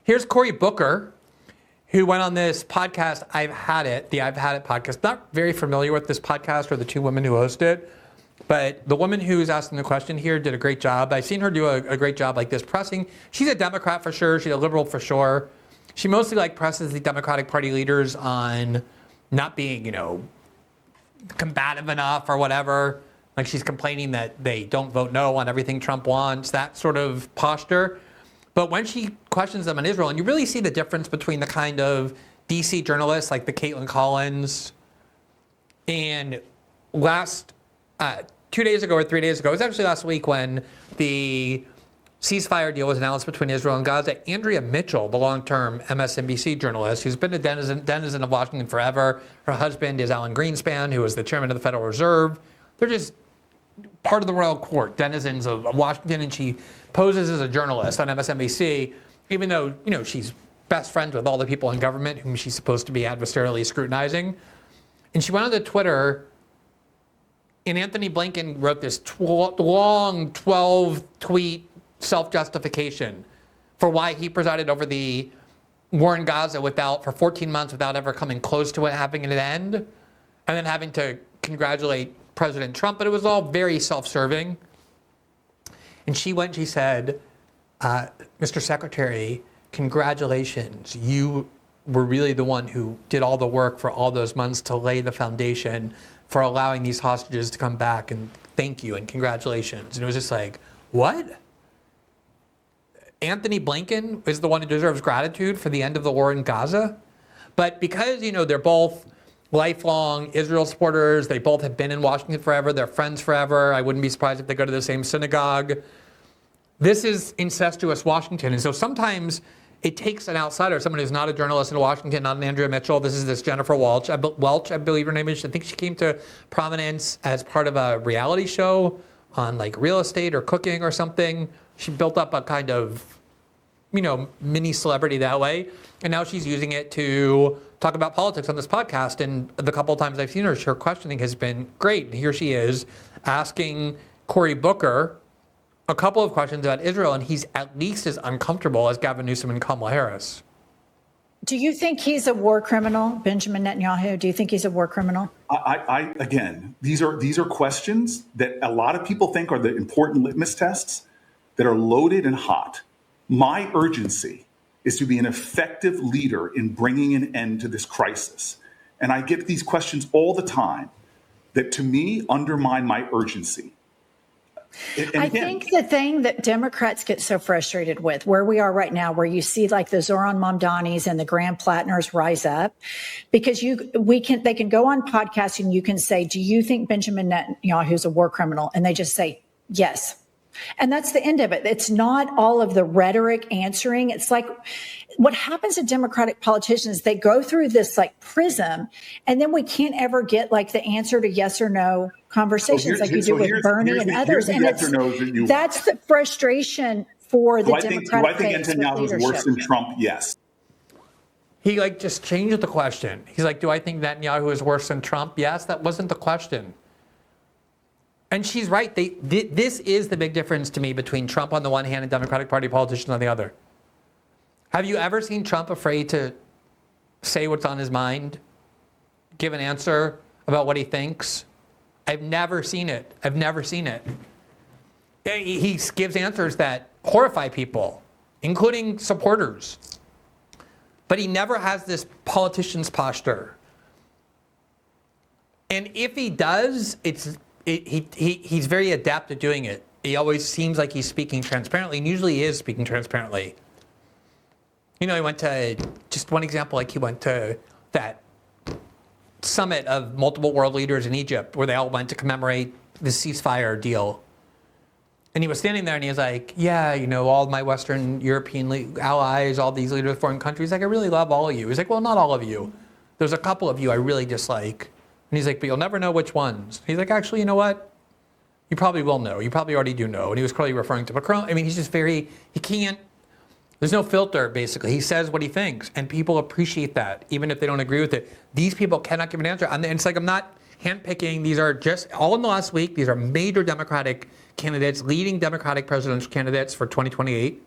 Here's Cory Booker, who went on this podcast, I've Had It, the I've Had It podcast. Not very familiar with this podcast or the two women who host it, but the woman who's asking the question here did a great job. I've seen her do a great job like this pressing. She's a Democrat for sure. She's a liberal for sure. She mostly like presses the Democratic Party leaders on not being, combative enough or whatever. Like she's complaining that they don't vote no on everything Trump wants, that sort of posture. But when she questions them on Israel, and you really see the difference between the kind of DC journalists like the Caitlin Collins and 2 days ago or 3 days ago, it was actually last week when the ceasefire deal was announced between Israel and Gaza, Andrea Mitchell, the long-term MSNBC journalist, who's been a denizen of Washington forever. Her husband is Alan Greenspan, who is the chairman of the Federal Reserve. They're just part of the royal court, denizens of Washington, and she poses as a journalist on MSNBC, even though, she's best friends with all the people in government whom she's supposed to be adversarially scrutinizing. And she went onto Twitter, and Anthony Blinken wrote this long 12-tweet self-justification for why he presided over the war in Gaza for 14 months without ever coming close to it having an end, and then having to congratulate President Trump, but it was all very self-serving. And she said, Mr. Secretary, congratulations. You were really the one who did all the work for all those months to lay the foundation for allowing these hostages to come back, and thank you and congratulations. And it was just like, what? Anthony Blinken is the one who deserves gratitude for the end of the war in Gaza? But because, they're both lifelong Israel supporters, they both have been in Washington forever, they're friends forever, I wouldn't be surprised if they go to the same synagogue. This is incestuous Washington. And so sometimes it takes an outsider, someone who's not a journalist in Washington, not an Andrea Mitchell. This is this Jennifer Welch, I believe her name is. I think she came to prominence as part of a reality show on like real estate or cooking or something. She built up a kind of, mini celebrity that way. And now she's using it to talk about politics on this podcast. And the couple of times I've seen her questioning has been great. And here she is asking Cory Booker a couple of questions about Israel, and he's at least as uncomfortable as Gavin Newsom and Kamala Harris. Do you think he's a war criminal, Benjamin Netanyahu? Do you think he's a war criminal? Again, these are questions that a lot of people think are the important litmus tests that are loaded and hot. My urgency is to be an effective leader in bringing an end to this crisis. And I get these questions all the time that, to me, undermine my urgency. I think the thing that Democrats get so frustrated with, where we are right now, where you see like the Zoran Mamdanis and the Graham Plattners rise up, because they can go on podcasts and you can say, do you think Benjamin Netanyahu is a war criminal? And they just say, yes. And that's the end of it. It's not all of the rhetoric answering. It's like what happens to Democratic politicians, they go through this like prism, and then we can't ever get like the answer to yes or no conversations like you do with Bernie and others. And that's the frustration for the Democratic base. Do I think Netanyahu is worse than Trump? Yes. He just changed the question. He's like, do I think Netanyahu is worse than Trump? Yes, that wasn't the question. And she's right. This is the big difference to me between Trump on the one hand and Democratic Party politicians on the other. Have you ever seen Trump afraid to say what's on his mind, give an answer about what he thinks? I've never seen it. He gives answers that horrify people, including supporters. But he never has this politician's posture. And if he does, he's very adept at doing it. He always seems like he's speaking transparently, and usually he is speaking transparently. He went to, just one example, he went to that summit of multiple world leaders in Egypt where they all went to commemorate the ceasefire deal. And he was standing there and he was like, yeah, all my Western European allies, all these leaders of foreign countries, I really love all of you. He's like, well, not all of you. There's a couple of you I really dislike. And he's like, but you'll never know which ones. He's like, actually, you know what? You probably will know. You probably already do know. And he was clearly referring to Macron. He's just he can't, there's no filter, basically. He says what he thinks, and people appreciate that, even if they don't agree with it. These people cannot give an answer. And it's like, I'm not handpicking. These are just, all in the last week, these are major Democratic candidates, leading Democratic presidential candidates for 2028.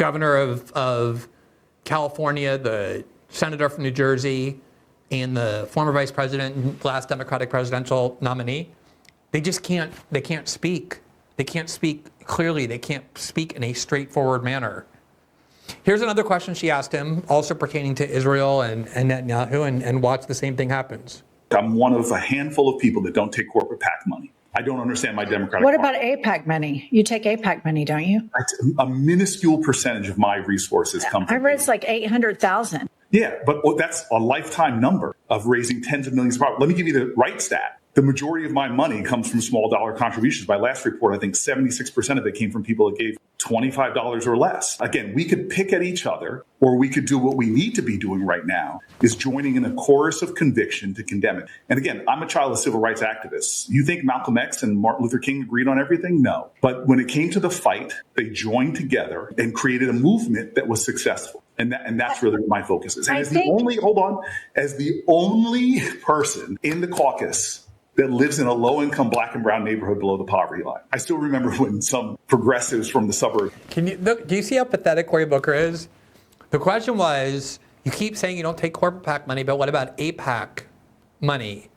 governor of California, the senator from New Jersey, and the former vice president, last Democratic presidential nominee, they can't speak. They can't speak clearly. They can't speak in a straightforward manner. Here's another question she asked him, also pertaining to Israel and Netanyahu, and watch the same thing happens. I'm one of a handful of people that don't take corporate PAC money. I don't understand my Democratic What Party. about AIPAC money? You take AIPAC money, don't you? A minuscule percentage of my resources come from I read it's like 800,000. Yeah, but that's a lifetime number of raising tens of millions of dollars. Let me give you the right stat. The majority of my money comes from small dollar contributions. My last report, I think 76% of it came from people that gave $25 or less. Again, we could pick at each other, or we could do what we need to be doing right now, is joining in a chorus of conviction to condemn it. And again, I'm a child of civil rights activists. You think Malcolm X and Martin Luther King agreed on everything? No. But when it came to the fight, they joined together and created a movement that was successful. And that's really what my focus is. And as the only person in the caucus that lives in a low-income black and brown neighborhood below the poverty line, I still remember when some progressives from the suburbs. Do you see how pathetic Cory Booker is? The question was, you keep saying you don't take corporate PAC money, but what about AIPAC money?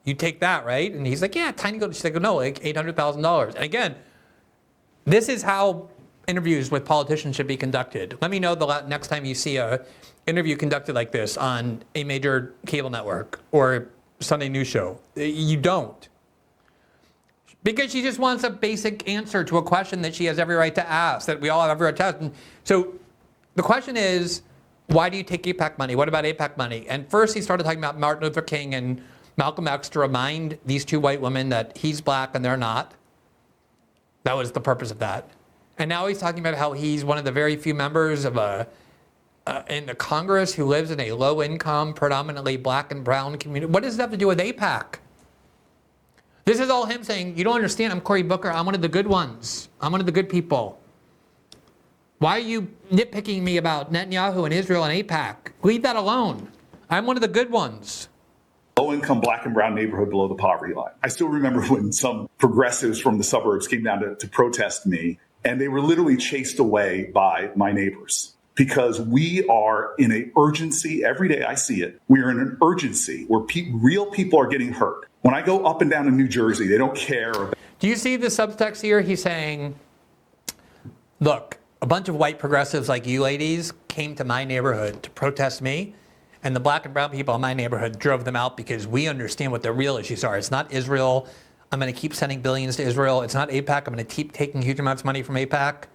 You take that, right? And he's like, yeah, tiny gold. She's like, no, like $800,000. And again, this is how interviews with politicians should be conducted. Let me know the next time you see a interview conducted like this on a major cable network or Sunday news show. You don't. Because she just wants a basic answer to a question that she has every right to ask, that we all have every right to ask. And so the question is, why do you take AIPAC money? What about AIPAC money? And first he started talking about Martin Luther King and Malcolm X to remind these two white women that he's black and they're not. That was the purpose of that. And now he's talking about how he's one of the very few members of in the Congress who lives in a low-income, predominantly black and brown community. What does it have to do with AIPAC? This is all him saying, you don't understand, I'm Cory Booker, I'm one of the good ones. I'm one of the good people. Why are you nitpicking me about Netanyahu and Israel and AIPAC? Leave that alone. I'm one of the good ones. Low-income black and brown neighborhood below the poverty line. I still remember when some progressives from the suburbs came down to protest me, and they were literally chased away by my neighbors. Because we are in an urgency, every day I see it, we are in an urgency where real people are getting hurt. When I go up and down in New Jersey, they don't care. Do you see the subtext here? He's saying, look, a bunch of white progressives like you ladies came to my neighborhood to protest me, and the black and brown people in my neighborhood drove them out because we understand what the real issues are. It's not Israel. I'm going to keep sending billions to Israel. It's not AIPAC. I'm going to keep taking huge amounts of money from AIPAC.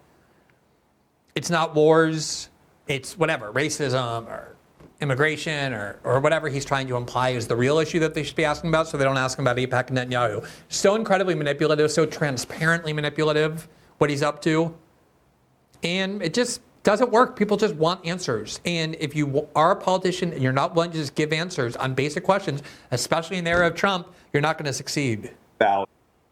It's not wars. It's whatever, racism or immigration or whatever he's trying to imply is the real issue that they should be asking about, so they don't ask him about AIPAC and Netanyahu. So incredibly manipulative, so transparently manipulative, what he's up to. And it just doesn't work. People just want answers. And if you are a politician and you're not willing to just give answers on basic questions, especially in the era of Trump, you're not going to succeed. About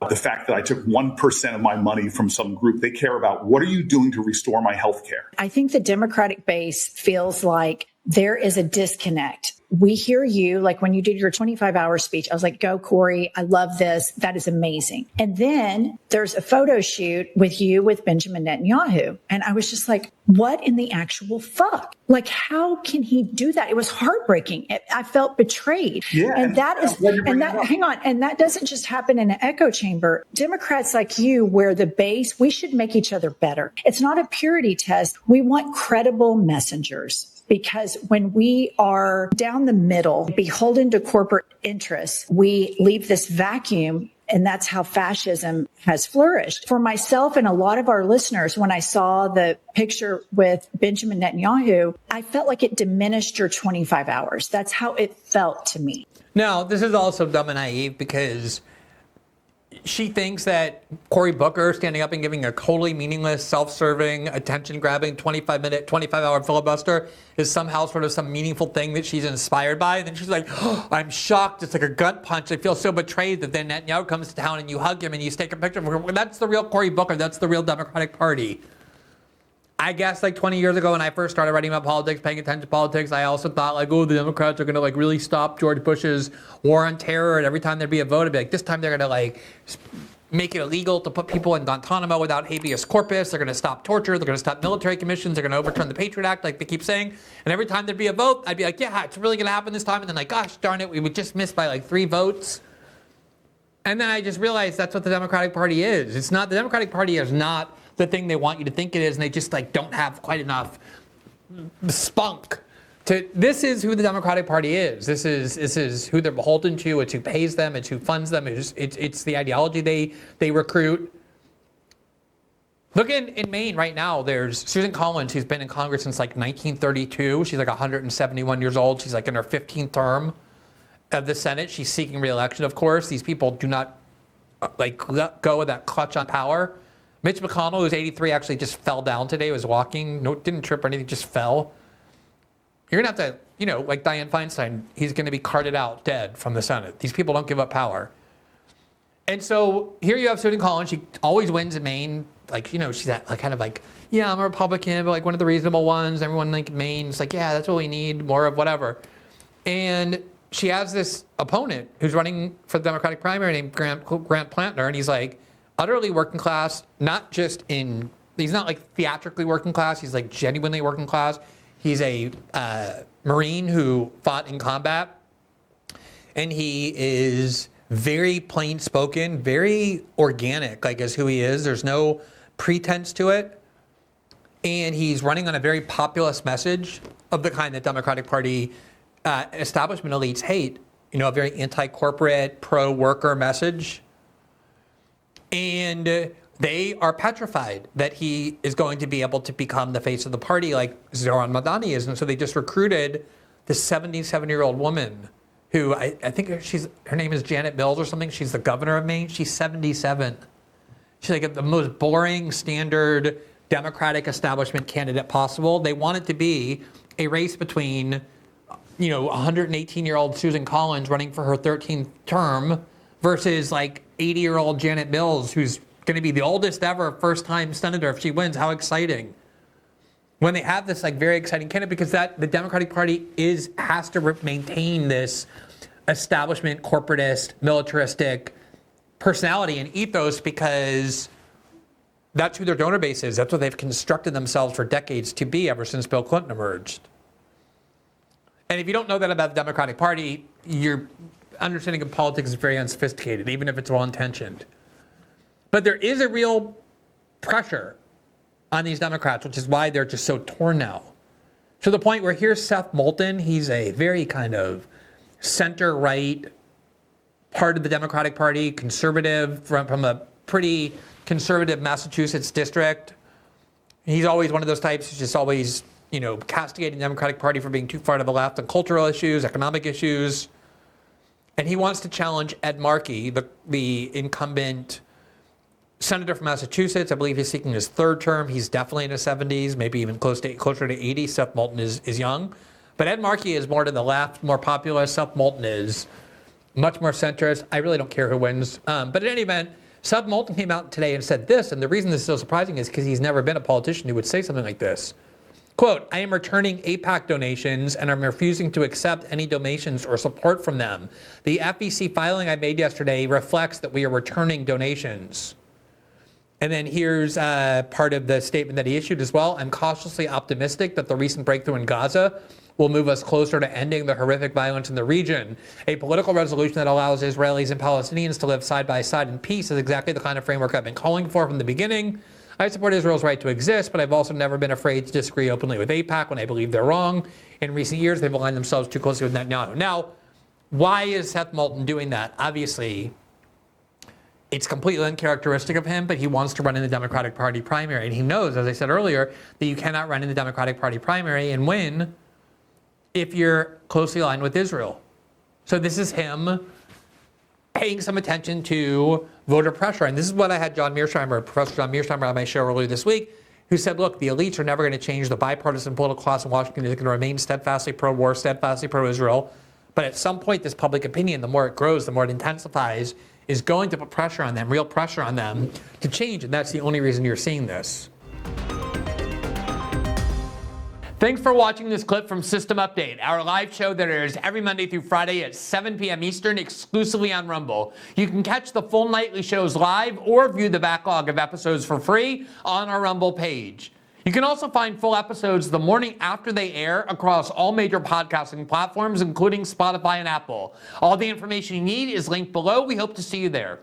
the fact that I took 1% of my money from some group. They care about, what are you doing to restore my health care? I think the Democratic base feels like there is a disconnect. We hear you, like when you did your 25-hour speech, I was like, go, Cory. I love this. That is amazing. And then there's a photo shoot with you with Benjamin Netanyahu. And I was just like, what in the actual fuck? Like, how can he do that? It was heartbreaking. I felt betrayed. Yeah, and hang on. And that doesn't just happen in an echo chamber. Democrats like you, where the base, we should make each other better. It's not a purity test. We want credible messengers. Because when we are down the middle, beholden to corporate interests, we leave this vacuum, and that's how fascism has flourished. For myself and a lot of our listeners, when I saw the picture with Benjamin Netanyahu, I felt like it diminished your 25 hours. That's how it felt to me. Now, this is also dumb and naive because she thinks that Cory Booker standing up and giving a totally meaningless, self-serving, attention-grabbing 25-hour filibuster is somehow sort of some meaningful thing that she's inspired by. And then she's like, oh, I'm shocked. It's like a gut punch. I feel so betrayed that then Netanyahu comes to town and you hug him and you take a picture of him. Well, that's the real Cory Booker. That's the real Democratic Party. I guess like 20 years ago when I first started writing about politics, paying attention to politics, I also thought like, oh, the Democrats are going to like really stop George Bush's war on terror. And every time there'd be a vote, I'd be like, this time they're going to like make it illegal to put people in Guantanamo without habeas corpus. They're going to stop torture. They're going to stop military commissions. They're going to overturn the Patriot Act, like they keep saying. And every time there'd be a vote, I'd be like, yeah, it's really going to happen this time. And then like, gosh darn it, we would just miss by like 3 votes. And then I just realized that's what the Democratic Party is. It's not, the Democratic Party is not the thing they want you to think it is, and they just like don't have quite enough spunk. This is who the Democratic Party is. This is who they're beholden to. It's who pays them. It's who funds them. It's the ideology they recruit. Look in Maine right now. There's Susan Collins, who's been in Congress since like 1932. She's like 171 years old. She's like in her 15th term of the Senate. She's seeking re-election, of course. These people do not like let go of that clutch on power. Mitch McConnell, who's 83, actually just fell down today. Was walking, didn't trip or anything, just fell. You're going to have to, like Dianne Feinstein, he's going to be carted out dead from the Senate. These people don't give up power. And so here you have Susan Collins. She always wins in Maine. Like, she's that like kind of like, yeah, I'm a Republican, but like one of the reasonable ones. Everyone like Maine's like, yeah, that's what we need, more of whatever. And she has this opponent who's running for the Democratic primary named Grant Plantner. And he's like utterly working class, he's not like theatrically working class. He's like genuinely working class. He's a Marine who fought in combat, and he is very plain spoken, very organic, like as who he is. There's no pretense to it. And he's running on a very populist message of the kind that Democratic Party establishment elites hate, a very anti-corporate, pro-worker message. And they are petrified that he is going to be able to become the face of the party like Zoran Mamdani is. And so they just recruited this 77-year-old woman who I think her name is Janet Mills or something. She's the governor of Maine. She's 77. She's like the most boring, standard Democratic establishment candidate possible. They want it to be a race between, 118-year-old Susan Collins running for her 13th term versus like 80-year-old Janet Mills, who's going to be the oldest ever first-time senator if she wins. How exciting! When they have this like very exciting candidate, because the Democratic Party has to maintain this establishment, corporatist, militaristic personality and ethos, because that's who their donor base is. That's what they've constructed themselves for decades to be ever since Bill Clinton emerged. And if you don't know that about the Democratic Party, your understanding of politics is very unsophisticated, even if it's well-intentioned. But there is a real pressure on these Democrats, which is why they're just so torn now. To the point where here's Seth Moulton. He's a very kind of center-right part of the Democratic Party, conservative, from a pretty conservative Massachusetts district. He's always one of those types who's just always, castigating the Democratic Party for being too far to the left on cultural issues, economic issues. And he wants to challenge Ed Markey, the incumbent senator from Massachusetts. I believe he's seeking his 3rd term. He's definitely in his 70s, maybe even closer to 80. Seth Moulton is young. But Ed Markey is more to the left, more populist. Seth Moulton is much more centrist. I really don't care who wins. But in any event, Seth Moulton came out today and said this, and the reason this is so surprising is because he's never been a politician who would say something like this. Quote, I am returning AIPAC donations and I'm refusing to accept any donations or support from them. The FEC filing I made yesterday reflects that we are returning donations. And then here's part of the statement that he issued as well. I'm cautiously optimistic that the recent breakthrough in Gaza will move us closer to ending the horrific violence in the region. A political resolution that allows Israelis and Palestinians to live side by side in peace is exactly the kind of framework I've been calling for from the beginning. I support Israel's right to exist, but I've also never been afraid to disagree openly with AIPAC when I believe they're wrong. In recent years, they've aligned themselves too closely with Netanyahu. Now, why is Seth Moulton doing that? Obviously, it's completely uncharacteristic of him, but he wants to run in the Democratic Party primary. And he knows, as I said earlier, that you cannot run in the Democratic Party primary and win if you're closely aligned with Israel. So this is him paying some attention to voter pressure. And this is what I had Professor John Mearsheimer on my show earlier this week, who said, look, the elites are never going to change. The bipartisan political class in Washington is going to remain steadfastly pro-war, steadfastly pro-Israel. But at some point, this public opinion, the more it grows, the more it intensifies, is going to put pressure on them, real pressure on them to change. And that's the only reason you're seeing this. Thanks for watching this clip from System Update, our live show that airs every Monday through Friday at 7 p.m. Eastern exclusively on Rumble. You can catch the full nightly shows live or view the backlog of episodes for free on our Rumble page. You can also find full episodes the morning after they air across all major podcasting platforms, including Spotify and Apple. All the information you need is linked below. We hope to see you there.